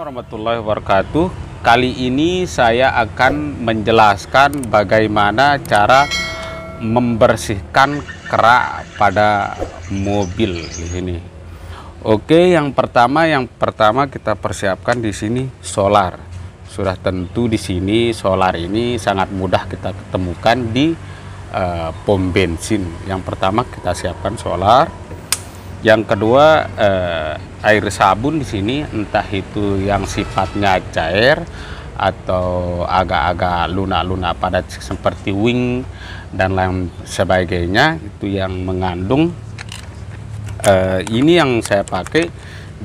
Warahmatullahi wabarakatuh. Kali ini saya akan menjelaskan bagaimana cara membersihkan kerak pada mobil di sini. Oke, yang pertama kita persiapkan di sini solar. Sudah tentu di sini solar ini sangat mudah kita ketemukan di pom bensin. Yang pertama kita siapkan solar. Yang kedua air sabun di sini, entah itu yang sifatnya cair atau agak-agak lunak-lunak padat seperti wing dan lain sebagainya, itu yang mengandung. Ini yang saya pakai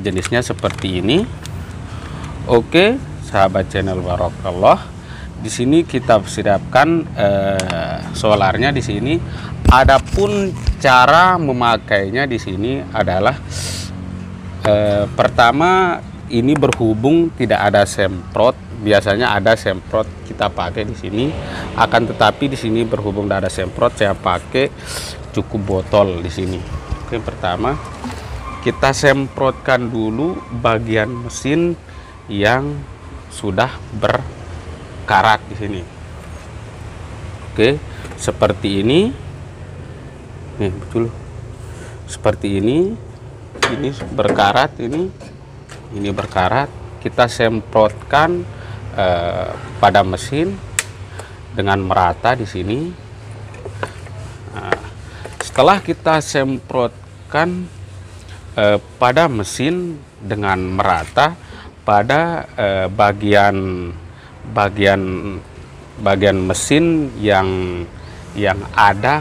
jenisnya seperti ini. Oke, sahabat channel Barokallah, di sini kita siapkan solarnya di sini. Adapun cara memakainya di sini adalah pertama, ini berhubung tidak ada semprot. Biasanya ada semprot kita pakai di sini, akan tetapi di sini berhubung tidak ada semprot, saya pakai cukup botol di sini. Oke, pertama kita semprotkan dulu bagian mesin yang sudah berkarat di sini. Oke, seperti ini. Nih, betul. Seperti ini berkarat, ini berkarat. Kita semprotkan pada mesin dengan merata di sini. Nah, setelah kita semprotkan pada mesin dengan merata pada bagian mesin yang ada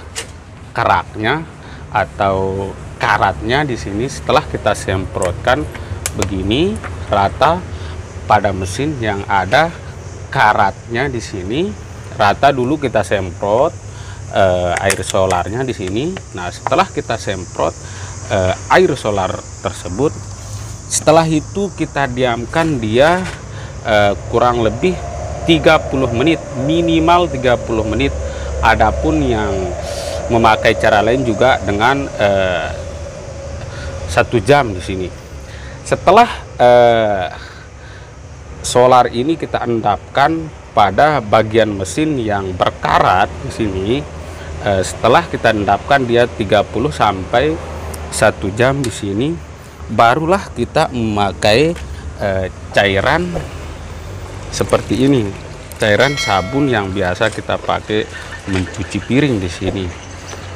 keraknya atau karatnya di sini, setelah kita semprotkan begini rata pada mesin yang ada karatnya di sini, rata dulu kita semprot air solarnya di sini. Nah, setelah kita semprot air solar tersebut, setelah itu kita diamkan dia kurang lebih 30 menit, minimal 30 menit. Adapun yang memakai cara lain juga dengan 1 jam di sini. Setelah solar ini kita endapkan pada bagian mesin yang berkarat di sini. Setelah kita endapkan dia 30 sampai 1 jam di sini, barulah kita memakai cairan seperti ini, cairan sabun yang biasa kita pakai mencuci piring di sini.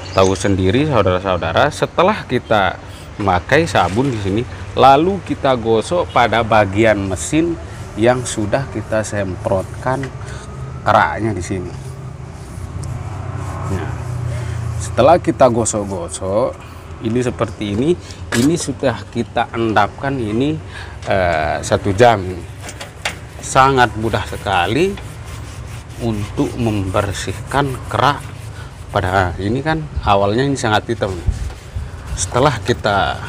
Tahu sendiri saudara-saudara, setelah kita memakai sabun di sini, lalu kita gosok pada bagian mesin yang sudah kita semprotkan keraknya di sini. Nah, setelah kita gosok-gosok, ini seperti ini sudah kita endapkan ini 1 jam. Sangat mudah sekali untuk membersihkan kerak pada ini kan awalnya ini sangat hitam. Setelah kita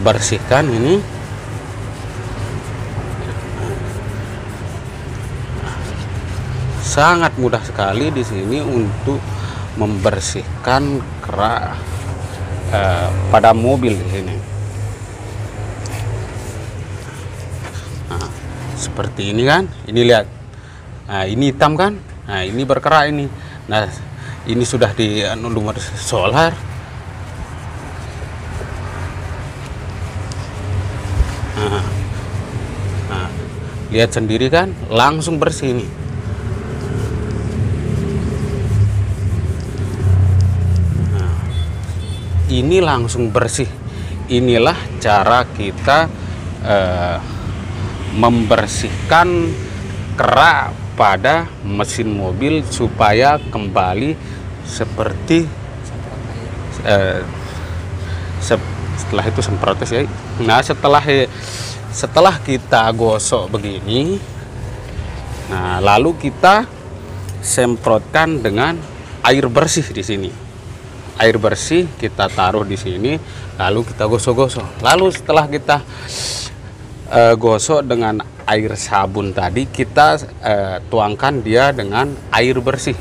bersihkan ini, sangat mudah sekali di sini untuk membersihkan kerak pada mobil di sini. Nah, seperti ini kan, ini lihat. Nah, ini hitam kan, nah ini berkerak ini. Nah, ini sudah di nomor solar. Nah, lihat sendiri kan, langsung bersih ini. Nah, ini langsung bersih. Inilah cara kita membersihkan kerak pada mesin mobil supaya kembali seperti setelah itu semprotes ya. Nah, setelah kita gosok begini, nah lalu kita semprotkan dengan air bersih di sini. Air bersih kita taruh di sini, lalu kita gosok-gosok. Lalu setelah kita gosok dengan air sabun tadi, kita tuangkan dia dengan air bersih.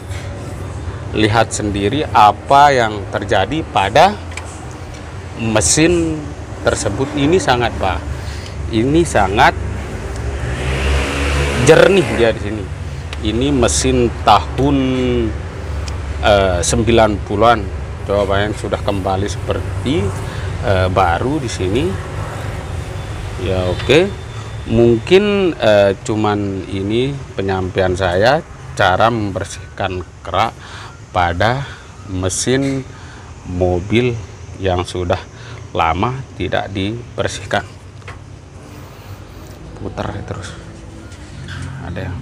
Lihat sendiri apa yang terjadi pada mesin tersebut. Ini sangat ini sangat jernih dia di sini. Ini mesin tahun 90-an. Coba bayangin, sudah kembali seperti baru di sini. Ya oke. Mungkin cuman ini penyampaian saya cara membersihkan kerak pada mesin mobil yang sudah lama tidak dibersihkan. Putar terus. Ada yang